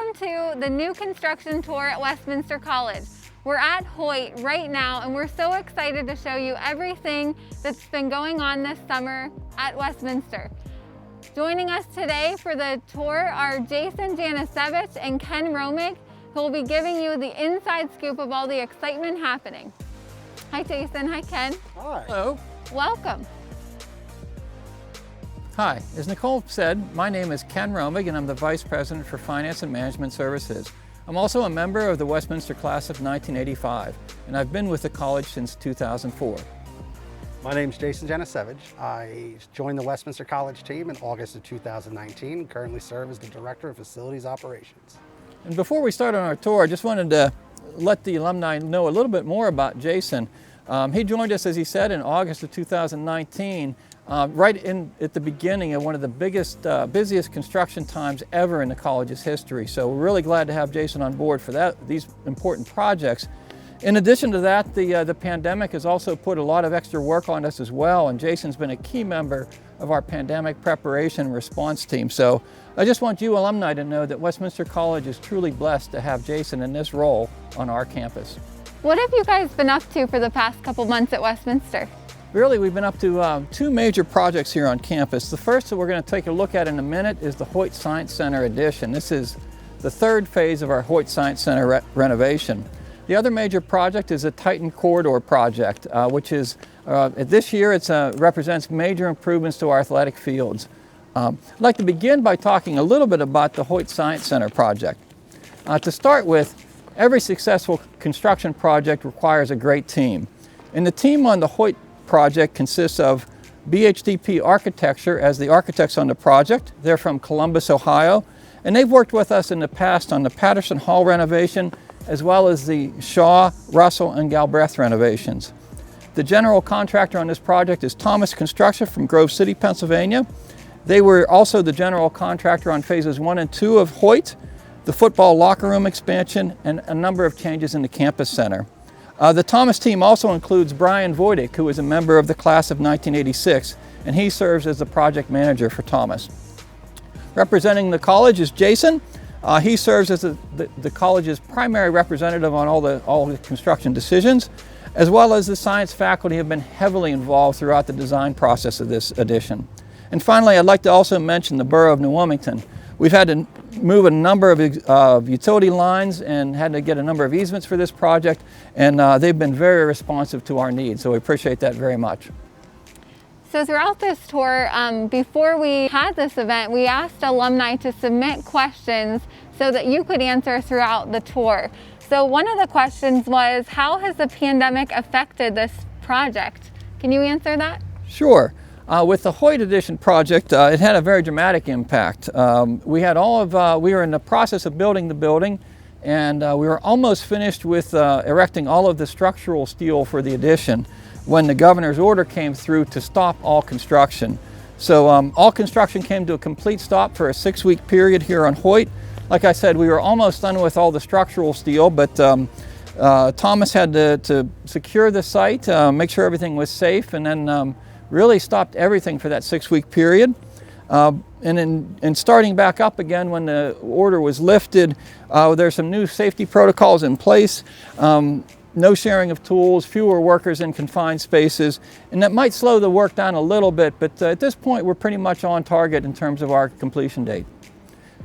Welcome to the new construction tour at Westminster College. We're at Hoyt right now and we're so excited to show you everything that's been going on this summer at Westminster. Joining us today for the tour are Jason Janusziewicz and Ken Romig, who will be giving you the inside scoop of all the excitement happening. Hi Jason, hi Ken. Hi. Hello. Welcome. Hi, as Nicole said, my name is Ken Romig and I'm the Vice President for Finance and Management Services. I'm also a member of the Westminster Class of 1985, and I've been with the college since 2004. My name is Jason Janusziewicz. I joined the Westminster College team in August of 2019 and currently serve as the Director of Facilities Operations. And before we start on our tour, I just wanted to let the alumni know a little bit more about Jason. He joined us, as he said, in August of 2019. Right at the beginning of one of the busiest construction times ever in the college's history. So we're really glad to have Jason on board for these important projects. In addition to that, the pandemic has also put a lot of extra work on us as well, and Jason's been a key member of our pandemic preparation and response team. So I just want you alumni to know that Westminster College is truly blessed to have Jason in this role on our campus. What have you guys been up to for the past couple months at Westminster? Really, we've been up to two major projects here on campus. The first that we're going to take a look at in a minute is the Hoyt Science Center addition. This is the third phase of our Hoyt Science Center renovation. The other major project is a Titan Corridor project, which is, this year it represents major improvements to our athletic fields. I'd like to begin by talking a little bit about the Hoyt Science Center project. To start with, every successful construction project requires a great team. And the team on the Hoyt project consists of BHDP Architecture as the architects on the project. They're from Columbus, Ohio, and they've worked with us in the past on the Patterson Hall renovation, as well as the Shaw, Russell, and Galbraith renovations. The general contractor on this project is Thomas Construction from Grove City, Pennsylvania. They were also the general contractor on phases 1 and 2 of Hoyt, the football locker room expansion, and a number of changes in the campus center. The Thomas team also includes Brian Voidick, who is a member of the class of 1986, and he serves as the project manager for Thomas. Representing the college is Jason. He serves as the college's primary representative on all the construction decisions, as well as the science faculty have been heavily involved throughout the design process of this addition. And finally, I'd like to also mention the Borough of New Wilmington. We've had to move a number of utility lines and had to get a number of easements for this project, and they've been very responsive to our needs, so we appreciate that very much. So throughout this tour, before we had this event, we asked alumni to submit questions so that you could answer throughout the tour. So one of the questions was, how has the pandemic affected this project? Can you answer that? Sure. With the Hoyt Addition project, it had a very dramatic impact. We were in the process of building the building, and we were almost finished with erecting all of the structural steel for the addition when the governor's order came through to stop all construction. So all construction came to a complete stop for a 6-week period here on Hoyt. Like I said, we were almost done with all the structural steel, but Thomas had to secure the site, make sure everything was safe, and then really stopped everything for that 6-week period. And in starting back up again when the order was lifted, there's some new safety protocols in place, no sharing of tools, fewer workers in confined spaces, and that might slow the work down a little bit, but at this point we're pretty much on target in terms of our completion date.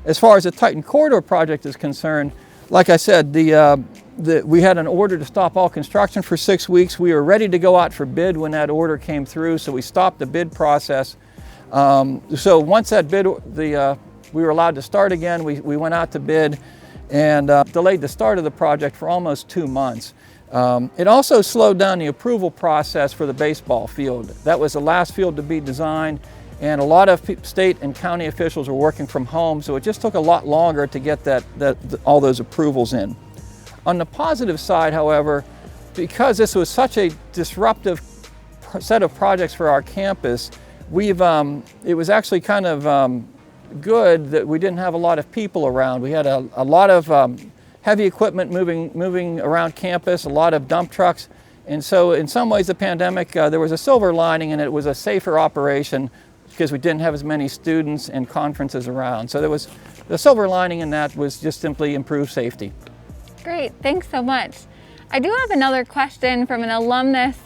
As far as the Titan Corridor project is concerned, like I said, we had an order to stop all construction for 6 weeks. We were ready to go out for bid when that order came through, so we stopped the bid process. So once that bid, we were allowed to start again. We went out to bid and delayed the start of the project for almost 2 months. It also slowed down the approval process for the baseball field. That was the last field to be designed, and a lot of state and county officials were working from home, so it just took a lot longer to get all those approvals in. On the positive side, however, because this was such a disruptive set of projects for our campus, it was actually kind of good that we didn't have a lot of people around. We had a lot of heavy equipment moving around campus, a lot of dump trucks, and so in some ways the pandemic, there was a silver lining, and it was a safer operation because we didn't have as many students and conferences around. So there was the silver lining in that was just simply improved safety. Great, thanks so much. I do have another question from an alumnus.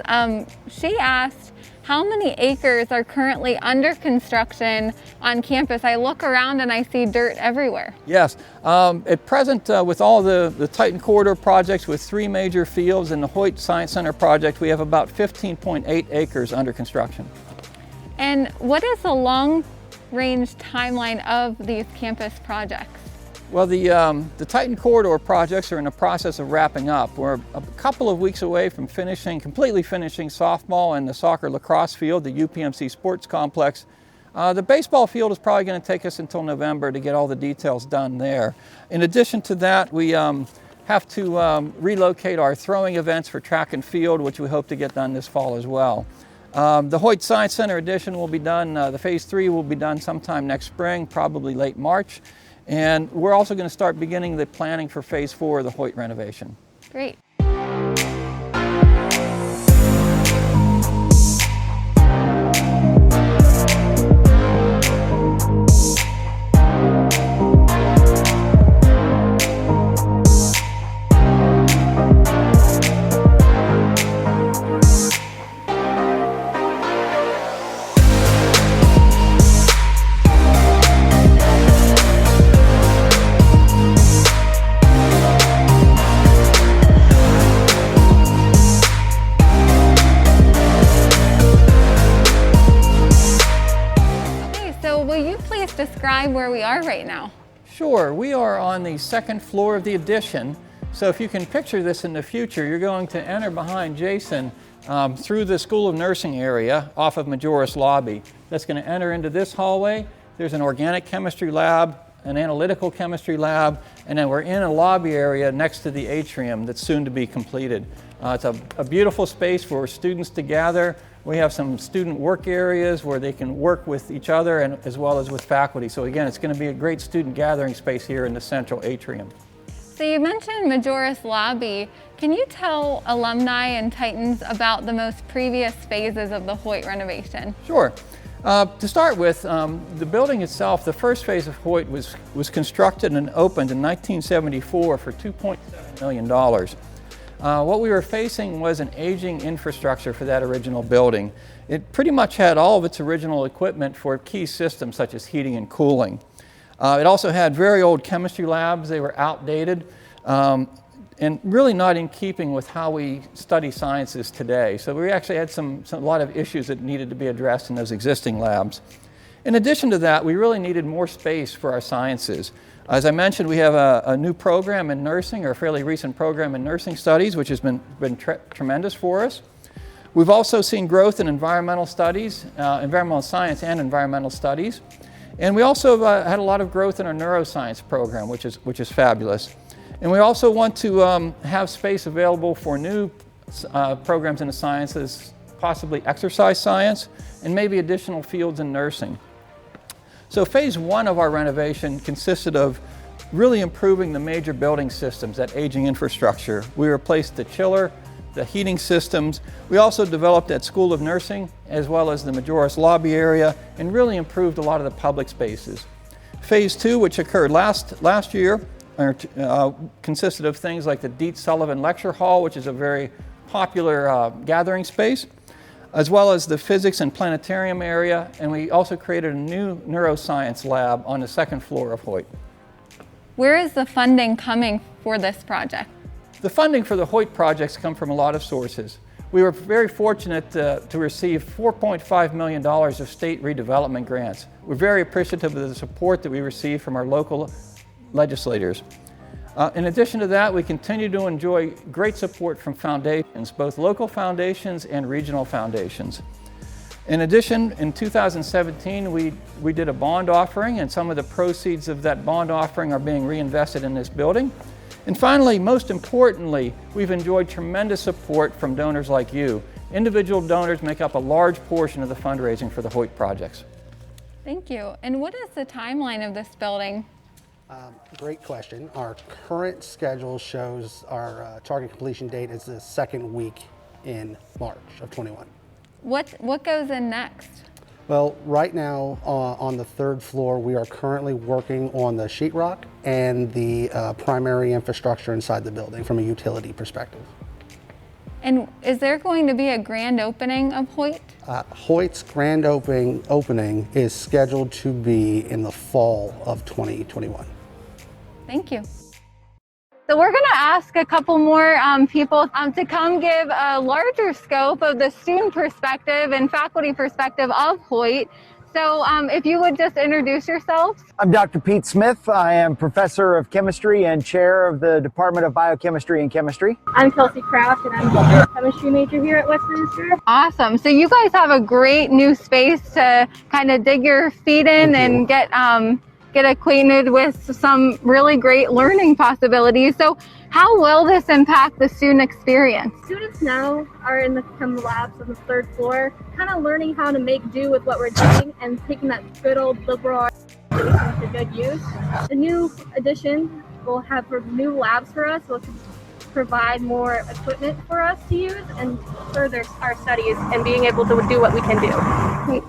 She asked, how many acres are currently under construction on campus? I look around and I see dirt everywhere. Yes, at present with all the Titan Corridor projects with 3 major fields and the Hoyt Science Center project, we have about 15.8 acres under construction. And what is the long-range timeline of these campus projects? Well, the Titan Corridor projects are in the process of wrapping up. We're a couple of weeks away from completely finishing softball and the soccer lacrosse field, the UPMC Sports Complex. The baseball field is probably going to take us until November to get all the details done there. In addition to that, we have to relocate our throwing events for track and field, which we hope to get done this fall as well. The Hoyt Science Center addition will be done, the Phase 3 will be done sometime next spring, probably late March. And we're also going to start beginning the planning for Phase 4 of the Hoyt renovation. Great. Describe where we are right now. Sure, we are on the 2nd floor of the addition. So if you can picture this in the future, you're going to enter behind Jason through the School of Nursing area off of Majoris Lobby. That's going to enter into this hallway. There's an organic chemistry lab, an analytical chemistry lab, and then we're in a lobby area next to the atrium that's soon to be completed. It's a beautiful space for students to gather. We have some student work areas where they can work with each other and as well as with faculty. So again, it's going to be a great student gathering space here in the central atrium. So you mentioned Majoris Lobby. Can you tell alumni and Titans about the most previous phases of the Hoyt renovation? Sure. To start with, the building itself, the first phase of Hoyt was constructed and opened in 1974 for $2.7 million. What we were facing was an aging infrastructure for that original building. It pretty much had all of its original equipment for key systems such as heating and cooling. It also had very old chemistry labs. They were outdated and really not in keeping with how we study sciences today. So we actually had a lot of issues that needed to be addressed in those existing labs. In addition to that, we really needed more space for our sciences. As I mentioned, we have a new program in nursing, or a fairly recent program in nursing studies, which has been tremendous for us. We've also seen growth in environmental studies, environmental science and environmental studies. And we also had a lot of growth in our neuroscience program, which is fabulous. And we also want to have space available for new programs in the sciences, possibly exercise science, and maybe additional fields in nursing. So Phase 1 of our renovation consisted of really improving the major building systems, that aging infrastructure. We replaced the chiller, the heating systems. We also developed that School of Nursing as well as the Majoris Lobby area and really improved a lot of the public spaces. Phase 2, which occurred last year, consisted of things like the Dietz Sullivan Lecture Hall, which is a very popular gathering space, as well as the physics and planetarium area, and we also created a new neuroscience lab on the 2nd floor of Hoyt. Where is the funding coming for this project? The funding for the Hoyt projects come from a lot of sources. We were very fortunate to receive $4.5 million of state redevelopment grants. We're very appreciative of the support that we received from our local legislators. In addition to that, we continue to enjoy great support from foundations, both local foundations and regional foundations. In addition, in 2017, we did a bond offering, and some of the proceeds of that bond offering are being reinvested in this building. And finally, most importantly, we've enjoyed tremendous support from donors like you. Individual donors make up a large portion of the fundraising for the Hoyt projects. Thank you. And what is the timeline of this building? Great question. Our current schedule shows our target completion date is the 2nd week in March of 21. What goes in next? Well, right now on the third floor, we are currently working on the sheetrock and the primary infrastructure inside the building from a utility perspective. And is there going to be a grand opening of Hoyt? Hoyt's grand opening is scheduled to be in the fall of 2021. Thank you. So we're going to ask a couple more people to come give a larger scope of the student perspective and faculty perspective of Hoyt. So if you would just introduce yourselves. I'm Dr. Pete Smith. I am professor of chemistry and chair of the Department of Biochemistry and Chemistry. I'm Kelsey Kraft, and I'm a chemistry major here at Westminster. Awesome. So you guys have a great new space to kind of dig your feet in and get acquainted with some really great learning possibilities. So how will this impact the student experience? Students now are in the chem labs on the third floor, kind of learning how to make do with what we're doing and taking that good old liberal arts education to good use. The new addition will have new labs for us, will provide more equipment for us to use and further our studies and being able to do what we can do. Great.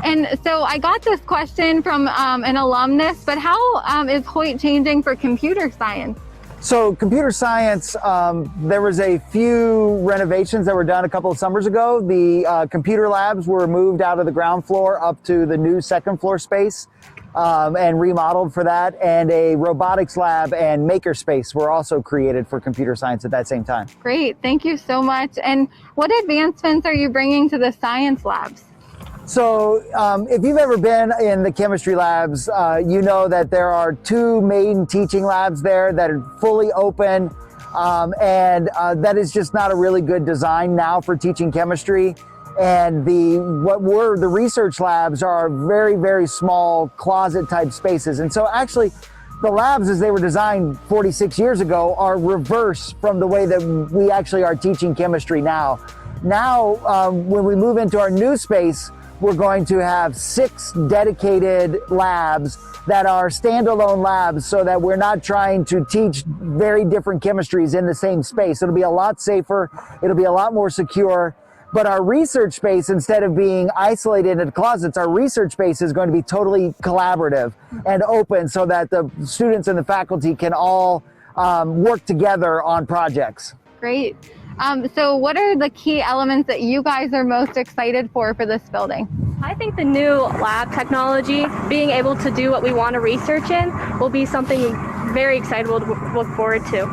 And so I got this question from an alumnus, but how is Hoyt changing for computer science? So computer science, there was a few renovations that were done a couple of summers ago. The computer labs were moved out of the ground floor up to the new second floor space and remodeled for that. And a robotics lab and maker space were also created for computer science at that same time. Great, thank you so much. And what advancements are you bringing to the science labs? So if you've ever been in the chemistry labs, you know that there are two main teaching labs there that are fully open, and that is just not a really good design now for teaching chemistry. And the research labs are very, very small closet type spaces. And so actually the labs as they were designed 46 years ago are reverse from the way that we actually are teaching chemistry now. Now, when we move into our new space, we're going to have 6 dedicated labs that are standalone labs so that we're not trying to teach very different chemistries in the same space. It'll be a lot safer, it'll be a lot more secure. But our research space, instead of being isolated in closets, our research space is going to be totally collaborative and open so that the students and the faculty can all work together on projects. Great. So what are the key elements that you guys are most excited for this building? I think the new lab technology, being able to do what we want to research in, will be something very excited we'll look forward to.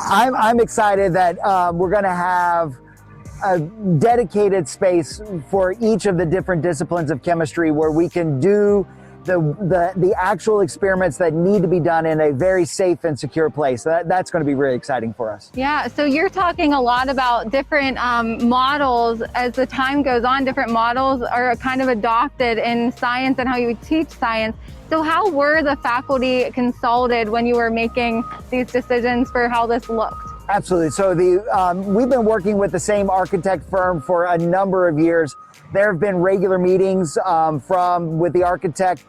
I'm excited that we're going to have a dedicated space for each of the different disciplines of chemistry where we can do the actual experiments that need to be done in a very safe and secure place. That's going to be really exciting for us. Yeah, so you're talking a lot about different models. As the time goes on, different models are kind of adopted in science and how you teach science. So how were the faculty consulted when you were making these decisions for how this looked? Absolutely. So we've been working with the same architect firm for a number of years. There have been regular meetings with the architect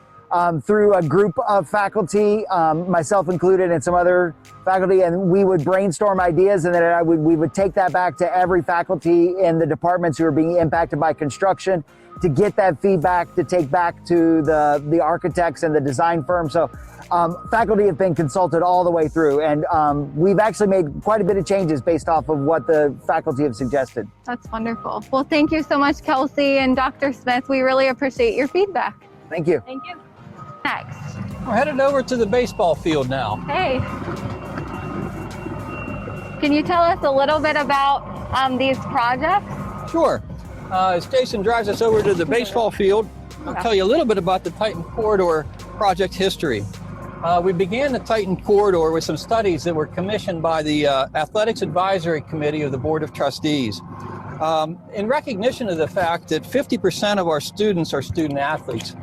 through a group of faculty, myself included, and some other faculty, and we would brainstorm ideas, and then we would take that back to every faculty in the departments who are being impacted by construction to get that feedback to take back to the architects and the design firm. So faculty have been consulted all the way through, and we've actually made quite a bit of changes based off of what the faculty have suggested. That's wonderful. Well, thank you so much, Kelsey and Dr. Smith. We really appreciate your feedback. Thank you. Thank you. Next. We're headed over to the baseball field now. Hey. Can you tell us a little bit about these projects? Sure. As Jason drives us over to the baseball field, I'll tell you a little bit about the Titan Corridor project history. We began the Titan Corridor with some studies that were commissioned by the Athletics Advisory Committee of the Board of Trustees. In recognition of the fact that 50% of our students are student athletes,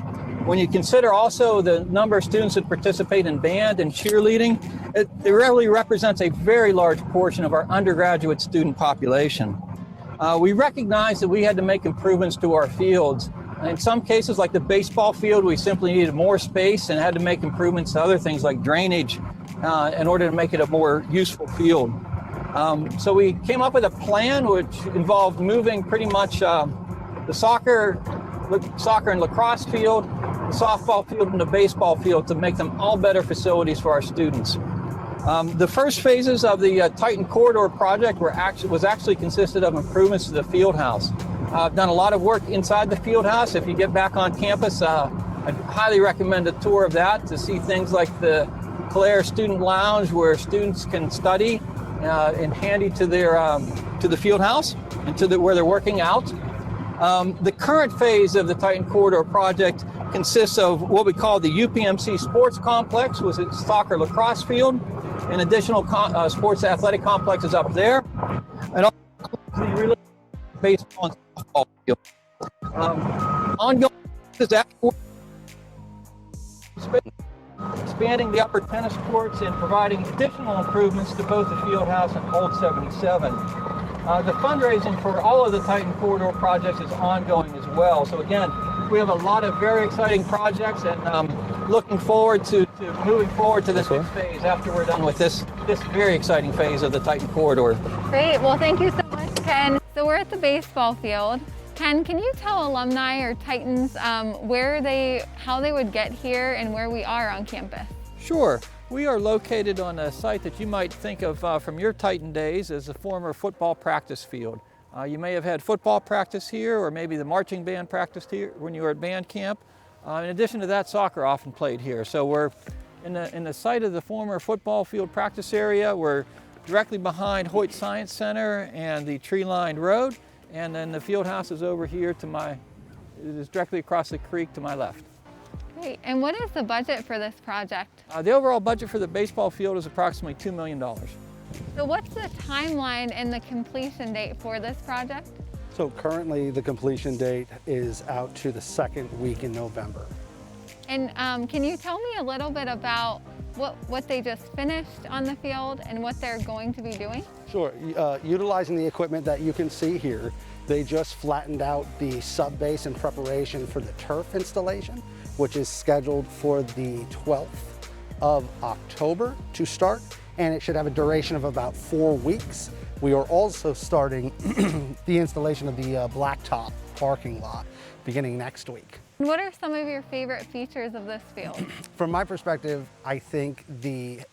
when you consider also the number of students that participate in band and cheerleading, it really represents a very large portion of our undergraduate student population. We recognized that we had to make improvements to our fields. In some cases, like the baseball field, we simply needed more space and had to make improvements to other things like drainage in order to make it a more useful field. So we came up with a plan which involved moving pretty much the soccer soccer and lacrosse field, the softball field, and the baseball field to make them all better facilities for our students. The first phases of the Titan Corridor project was actually consisted of improvements to the field house. I've done a lot of work inside the field house. If you get back on campus, I'd highly recommend a tour of that to see things like the Claire Student Lounge, where students can study and handy to their to the field house and to where they're working out. The current phase of the Titan Corridor project consists of what we call the UPMC Sports Complex, with its soccer lacrosse field, and additional sports athletic complexes up there, and also the baseball and softball field. Ongoing is afterward, expanding the upper tennis courts and providing additional improvements to both the field house and Old 77. The fundraising for all of the Titan Corridor projects is ongoing as well. So again, we have a lot of very exciting projects, and looking forward to moving forward to this next phase after we're done with this very exciting phase of the Titan Corridor. Great, well thank you so much, Ken. So we're at the baseball field. Ken, can you tell alumni or Titans how they would get here and where we are on campus? Sure. We are located on a site that you might think of from your Titan days as a former football practice field. You may have had football practice here, or maybe the marching band practiced here when you were at band camp. In addition to that, soccer often played here. So we're in the site of the former football field practice area. We're directly behind Hoyt Science Center and the tree-lined road. And then the field house is over here it is directly across the creek to my left. Great, and what is the budget for this project? The overall budget for the baseball field is approximately $2 million. So what's the timeline and the completion date for this project? So currently the completion date is out to the second week in November. And can you tell me a little bit about what they just finished on the field and what they're going to be doing? Sure. Utilizing the equipment that you can see here, they just flattened out the sub base in preparation for the turf installation, which is scheduled for the 12th of October to start, and it should have a duration of about 4 weeks. We are also starting the installation of the blacktop parking lot beginning next week. What are some of your favorite features of this field? From my perspective, I think the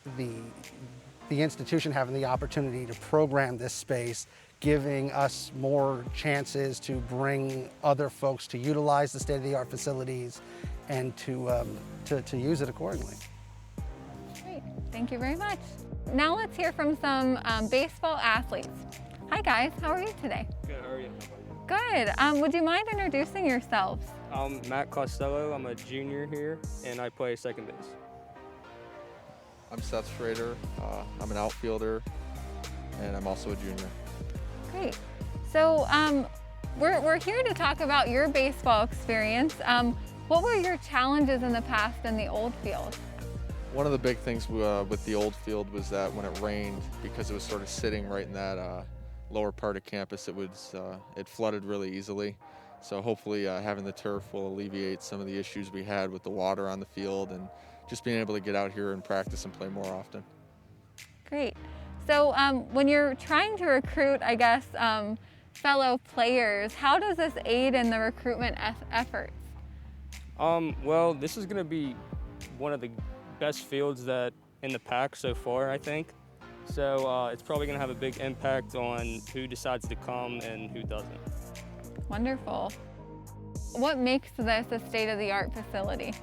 institution having the opportunity to program this space, giving us more chances to bring other folks to utilize the state-of-the-art facilities and to use it accordingly. Great, thank you very much. Now let's hear from some baseball athletes. Hi guys, how are you today? Good, how are you? Good, would you mind introducing yourselves? I'm Matt Costello, I'm a junior here, and I play second base. I'm Seth Schrader, I'm an outfielder, and I'm also a junior. Great, so we're here to talk about your baseball experience. What were your challenges in the past in the old field? One of the big things with the old field was that when it rained, because it was sort of sitting right in that lower part of campus, it flooded really easily. So hopefully having the turf will alleviate some of the issues we had with the water on the field and just being able to get out here and practice and play more often. Great. So when you're trying to recruit, I guess, fellow players, how does this aid in the recruitment efforts? Well, this is going to be one of the best fields that in the pack so far, I think. So it's probably going to have a big impact on who decides to come and who doesn't. Wonderful. What makes this a state-of-the-art facility?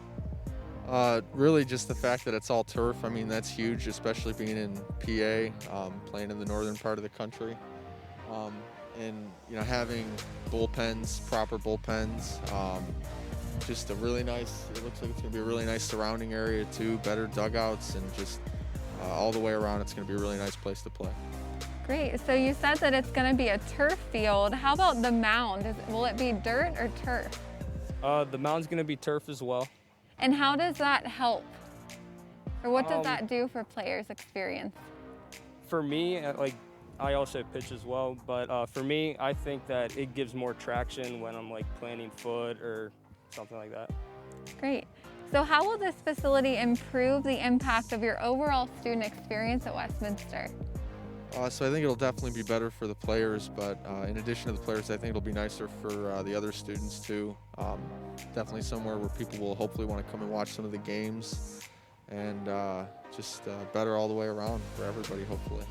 Really just the fact that it's all turf. I mean, that's huge, especially being in PA, playing in the northern part of the country. And, you know, having bullpens, proper bullpens, just a really nice, it looks like it's going to be a really nice surrounding area too, better dugouts, and just all the way around it's going to be a really nice place to play. Great, so you said that it's going to be a turf field. How about the mound? Will it be dirt or turf? The mound's going to be turf as well. And how does that help? Or what does that do for players' experience? For me, I also pitch as well, but for me, I think that it gives more traction when I'm planting foot or something like that. Great. So how will this facility improve the impact of your overall student experience at Westminster? So I think it'll definitely be better for the players, but in addition to the players, I think it'll be nicer for the other students too. Definitely somewhere where people will hopefully want to come and watch some of the games, and just better all the way around for everybody, hopefully.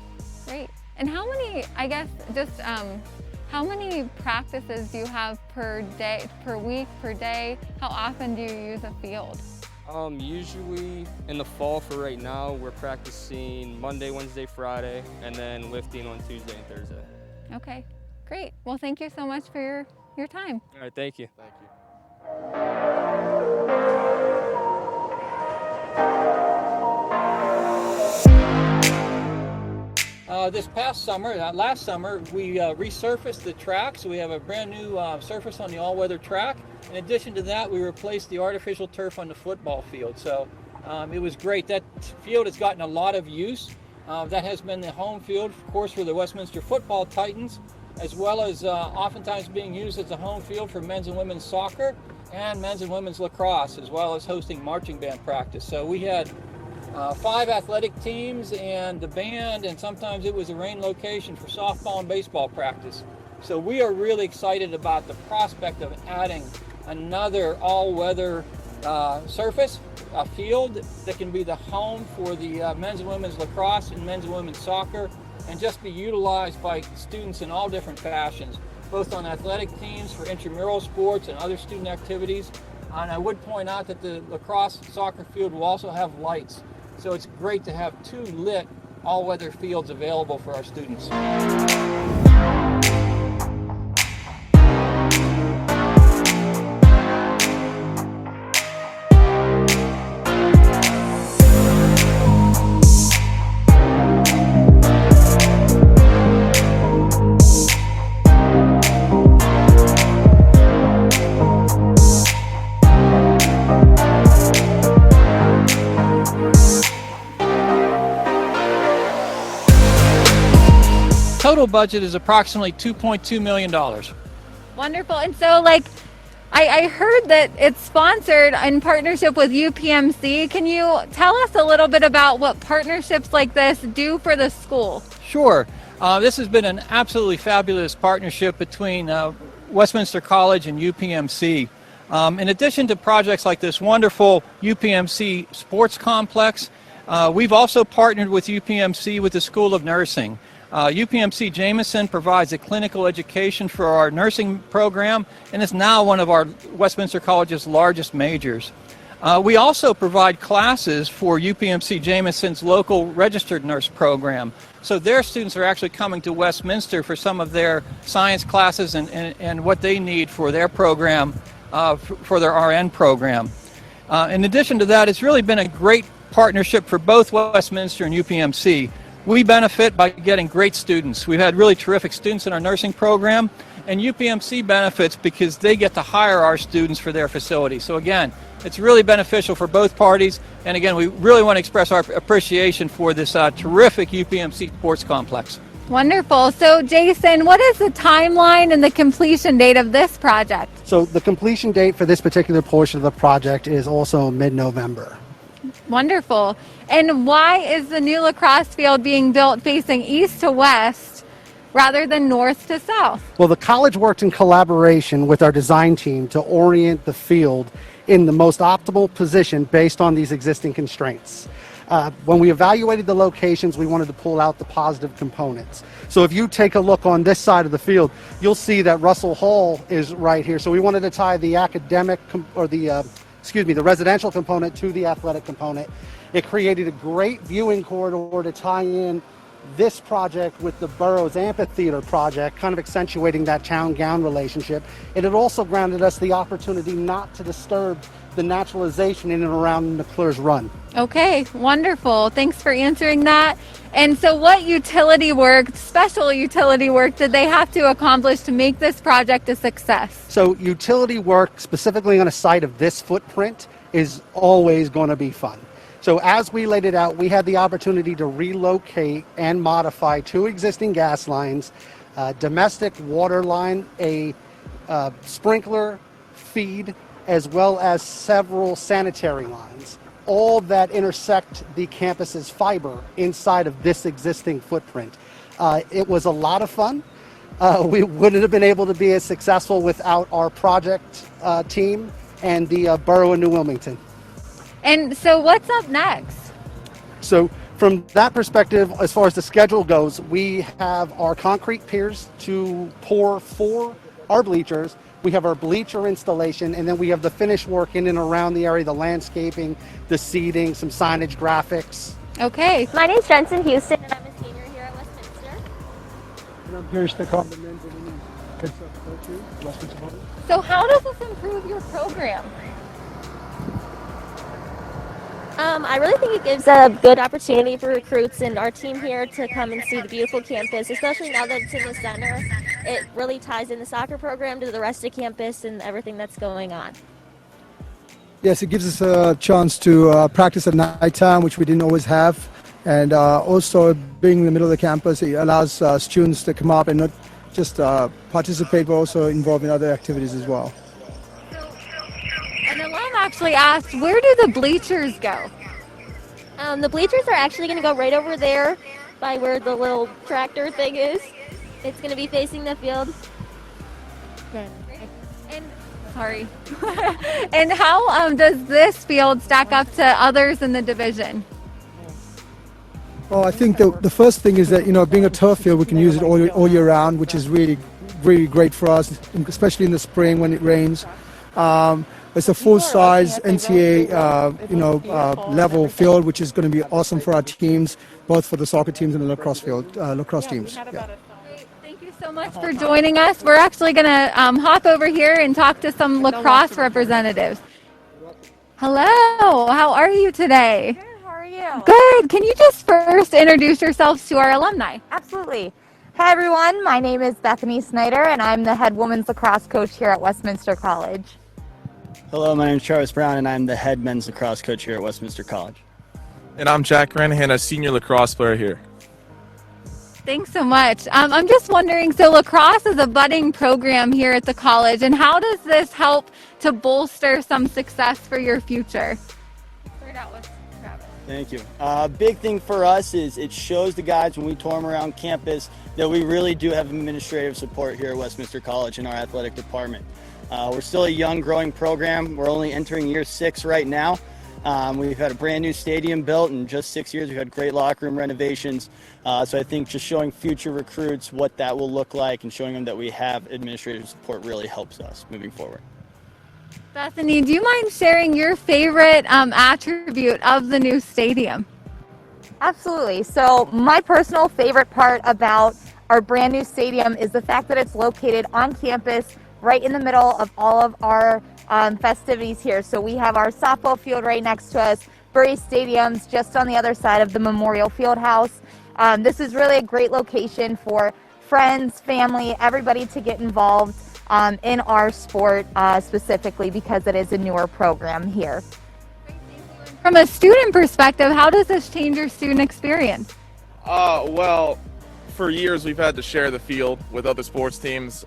Great. And how many, I guess, just how many practices do you have per day, per week, per day? How often do you use a field? Usually in the fall for right now, we're practicing Monday, Wednesday, Friday, and then lifting on Tuesday and Thursday. Okay, great. Well, thank you so much for your time. All right, thank you. Thank you. This past summer, last summer, we resurfaced the track, so we have a brand new surface on the all-weather track. In addition to that, we replaced the artificial turf on the football field. So it was great. That field has gotten a lot of use. That has been the home field, of course, for the Westminster football Titans, as well as oftentimes being used as a home field for men's and women's soccer and men's and women's lacrosse, as well as hosting marching band practice. So we had 5 athletic teams and the band, and sometimes it was a rain location for softball and baseball practice. So we are really excited about the prospect of adding another all-weather surface, a field that can be the home for the men's and women's lacrosse and men's and women's soccer, and just be utilized by students in all different fashions, both on athletic teams for intramural sports and other student activities. And I would point out that the lacrosse soccer field will also have lights. So it's great to have 2 lit all-weather fields available for our students. Total budget is approximately $2.2 million. Wonderful. And so, like, I heard that it's sponsored in partnership with UPMC. Can you tell us a little bit about what partnerships like this do for the school? Sure. This has been an absolutely fabulous partnership between Westminster College and UPMC. In addition to projects like this wonderful UPMC sports complex, we've also partnered with UPMC with the School of Nursing. UPMC Jameson provides a clinical education for our nursing program, and is now one of our Westminster College's largest majors. We also provide classes for UPMC Jameson's local registered nurse program. So their students are actually coming to Westminster for some of their science classes and what they need for their program, for their RN program. In addition to that, it's really been a great partnership for both Westminster and UPMC. We benefit by getting great students. We've had really terrific students in our nursing program, and UPMC benefits because they get to hire our students for their facility. So again, it's really beneficial for both parties, and again, we really want to express our appreciation for this terrific UPMC sports complex. Wonderful. So Jason, what is the timeline and the completion date of this project? So the completion date for this particular portion of the project is also mid-November. Wonderful. And why is the new lacrosse field being built facing east to west rather than north to south? Well, the college worked in collaboration with our design team to orient the field in the most optimal position based on these existing constraints. When we evaluated the locations, we wanted to pull out the positive components. So if you take a look on this side of the field, you'll see that Russell Hall is right here. So we wanted to tie the academic the residential component to the athletic component. It created a great viewing corridor to tie in this project with the borough's amphitheater project, kind of accentuating that town-gown relationship. And it also granted us the opportunity not to disturb the naturalization in and around McClure's Run. Okay, wonderful. Thanks for answering that. And so what utility work, special utility work, did they have to accomplish to make this project a success? So utility work, specifically on a site of this footprint, is always going to be fun. So as we laid it out, we had the opportunity to relocate and modify 2 existing gas lines, a domestic water line, a sprinkler feed, as well as several sanitary lines, all that intersect the campus's fiber inside of this existing footprint. It was a lot of fun. We wouldn't have been able to be as successful without our project team and the Borough of New Wilmington. And so what's up next? So from that perspective, as far as the schedule goes, we have our concrete piers to pour for our bleachers. We have our bleacher installation, and then we have the finish work in and around the area, the landscaping, the seating, some signage, graphics. Okay. My name's Janusziewicz, and I'm a senior here at Westminster. And I'm here to call the men's and women's head coach here, Westminster College. So how does this improve your program? I really think it gives a good opportunity for recruits and our team here to come and see the beautiful campus, especially now that it's in the center. It really ties in the soccer program to the rest of campus and everything that's going on. Yes, it gives us a chance to practice at nighttime, which we didn't always have. And also being in the middle of the campus, it allows students to come up and not just participate, but also involved in other activities as well. An alum actually asked, where do the bleachers go? The bleachers are actually going to go right over there by where the little tractor thing is. It's going to be facing the field. And sorry. And how does this field stack up to others in the division? Well, I think the first thing is that, being a turf field, we can use it all year round, which is really, really great for us, especially in the spring when it rains. It's a full-size NCAA, level field, which is going to be awesome for our teams, both for the soccer teams and the lacrosse teams. Yeah. Great. Thank you so much for joining us. We're actually going to hop over here and talk to some lacrosse representatives. Hello, how are you today? Good, how are you? Good. Can you just first introduce yourselves to our alumni? Absolutely. Hi everyone, my name is Bethany Snyder and I'm the head women's lacrosse coach here at Westminster College. Hello, my name is Travis Brown, and I'm the head men's lacrosse coach here at Westminster College. And I'm Jack Ranahan, a senior lacrosse player here. Thanks so much. I'm just wondering, so lacrosse is a budding program here at the college, and how does this help to bolster some success for your future? Start out with Travis. Thank you. Big thing for us is it shows the guys when we tour them around campus that we really do have administrative support here at Westminster College in our athletic department. We're still a young, growing program. We're only entering year 6 right now. We've had a brand new stadium built in just 6 years. We've had great locker room renovations. So I think just showing future recruits what that will look like and showing them that we have administrative support really helps us moving forward. Bethany, do you mind sharing your favorite attribute of the new stadium? Absolutely. So my personal favorite part about our brand new stadium is the fact that it's located on campus right in the middle of all of our festivities here. So we have our softball field right next to us, Bury Stadium's just on the other side of the Memorial Field House. This is really a great location for friends, family, everybody to get involved in our sport specifically because it is a newer program here. From a student perspective, how does this change your student experience? Well, for years we've had to share the field with other sports teams.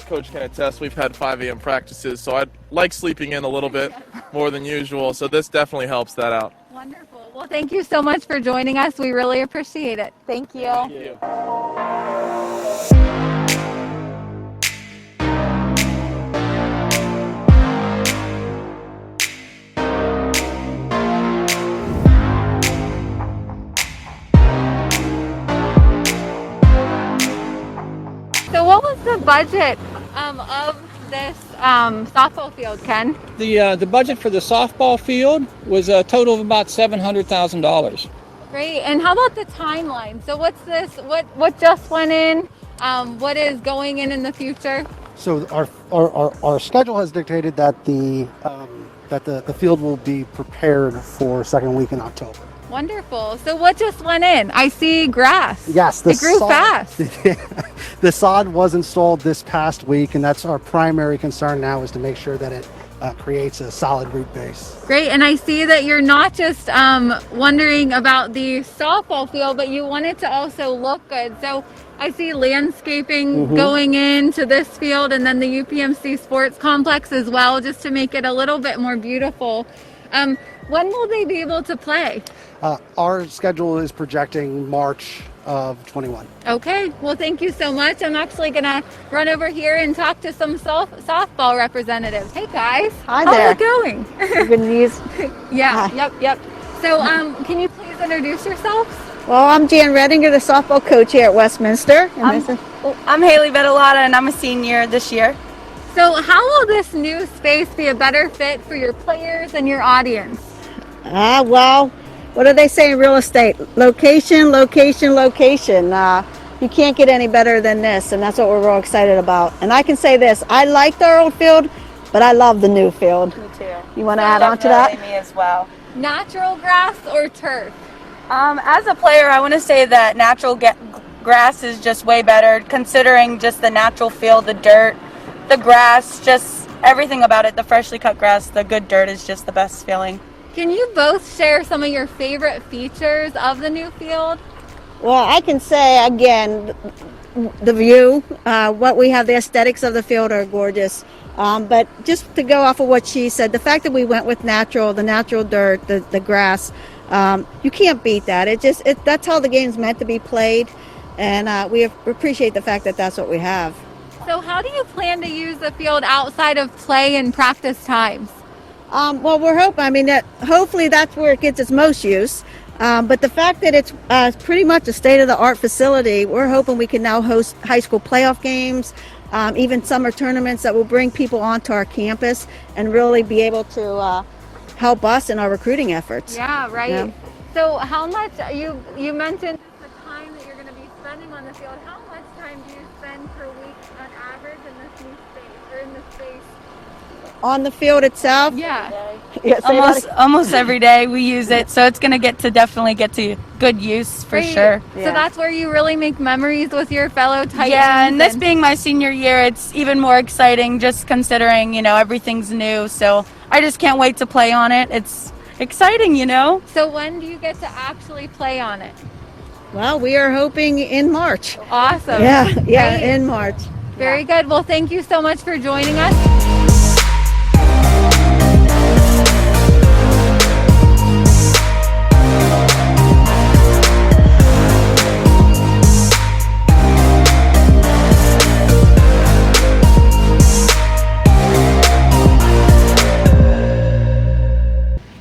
Coach can attest, we've had 5 a.m. practices, so I like sleeping in a little bit more than usual, so this definitely helps that out. Wonderful. Well, thank you so much for joining us. We really appreciate it. Thank you. Thank you. So what was the budget of this softball field, Ken? The budget for the softball field was a total of about $700,000. Great. And how about the timeline? So what's this? What just went in? What is going in the future? So our schedule has dictated that the field will be prepared for second week in October. Wonderful. So what just went in? I see grass. Yes, it grew fast. The sod was installed this past week, and that's our primary concern now, is to make sure that it creates a solid root base. Great. And I see that you're not just wondering about the softball field, but you want it to also look good. So I see landscaping going into this field, and then the UPMC Sports Complex as well, just to make it a little bit more beautiful. When will they be able to play? Our schedule is projecting March of 21. Okay, well, thank you so much. I'm actually gonna run over here and talk to some softball representatives. Hey guys. Hi there. How's it going? Good news. Yeah, Hi. yep. So, can you please introduce yourselves? Well, I'm Jan Redinger, the softball coach here at Westminster. I'm Haley Betalata, and I'm a senior this year. So, how will this new space be a better fit for your players and your audience? Well, what do they say in real estate? Location, location, location. You can't get any better than this, and that's what we're real excited about. And I can say this, I liked our old field, but I love the new field. Me too. You want to add on to that? Definitely me as well. Natural grass or turf? As a player, I want to say that natural grass is just way better, considering just the natural field, the dirt, the grass, just everything about it, the freshly cut grass, the good dirt is just the best feeling. Can you both share some of your favorite features of the new field? Well, I can say, again, the view, what we have, the aesthetics of the field are gorgeous. But just to go off of what she said, the fact that we went with the natural dirt, the grass, you can't beat that. That's how the game's meant to be played, and we appreciate the fact that that's what we have. So how do you plan to use the field outside of play and practice times? Well, we're hoping, hopefully that's where it gets its most use. But the fact that it's pretty much a state-of-the-art facility, we're hoping we can now host high school playoff games, even summer tournaments that will bring people onto our campus and really be able to help us in our recruiting efforts. Yeah, right. Yeah. So how much, you mentioned the time that you're going to be spending on the field. How much time do you spend per week on average in this new space, or in this space? On the field itself? Yeah. Almost every day we use it, so it's going to definitely get to good use for sure. So that's where you really make memories with your fellow Titans. Yeah, and this being my senior year, it's even more exciting just considering, everything's new. So I just can't wait to play on it. It's exciting, So when do you get to actually play on it? Well, we are hoping in March. Awesome. Yeah, Great. in March. Very good. Well, thank you so much for joining us.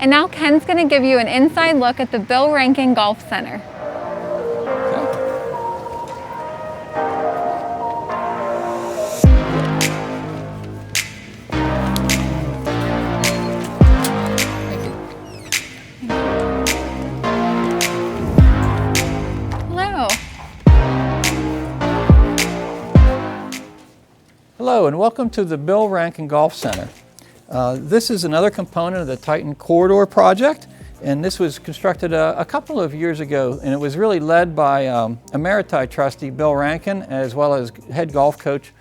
And now Ken's going to give you an inside look at the Bill Rankin Golf Center. Hello. Hello and welcome to the Bill Rankin Golf Center. This is another component of the Titan Corridor project, and this was constructed a couple of years ago, and it was really led by Emeriti trustee Bill Rankin as well as head golf coach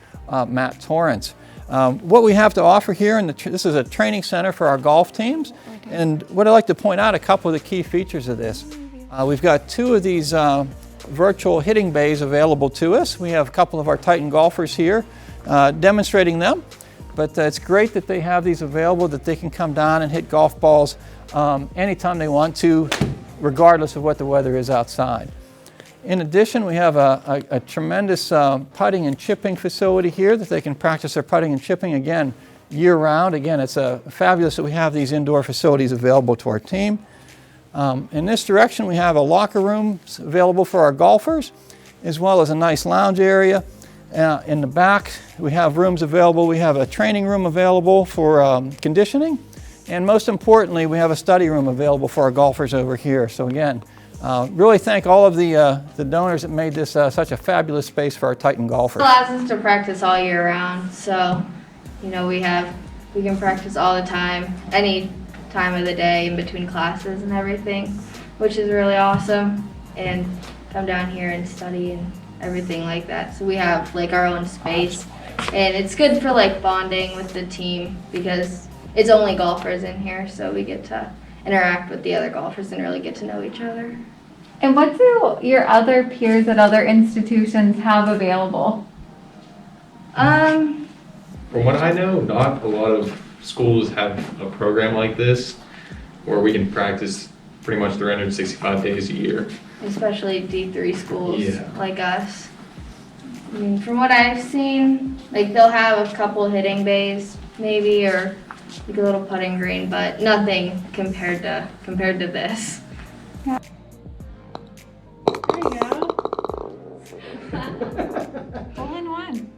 Matt Torrance. What we have to offer here, this is a training center for our golf teams, and what I'd like to point out a couple of the key features of this. We've got two of these virtual hitting bays available to us. We have a couple of our Titan golfers here demonstrating them. But it's great that they have these available, that they can come down and hit golf balls anytime they want to, regardless of what the weather is outside. In addition, we have a tremendous putting and chipping facility here that they can practice their putting and chipping, again, year-round. Again, it's fabulous that we have these indoor facilities available to our team. In this direction, we have a locker room available for our golfers, as well as a nice lounge area. In the back, we have rooms available. We have a training room available for conditioning, and most importantly, we have a study room available for our golfers over here. So again, really thank all of the donors that made this such a fabulous space for our Titan golfers. It allows us to practice all year round, so we can practice all the time, any time of the day in between classes and everything, which is really awesome, and come down here and study and everything like that. So we have our own space, and it's good for bonding with the team because it's only golfers in here, so we get to interact with the other golfers and really get to know each other. And what do your other peers at other institutions have available? From what I know, not a lot of schools have a program like this where we can practice pretty much 365 days a year. Especially D3 schools Yeah. like us. I mean, from what I've seen, like they'll have a couple hitting bays maybe, or like a little putting green, but nothing compared to this. There you go. Hole in one.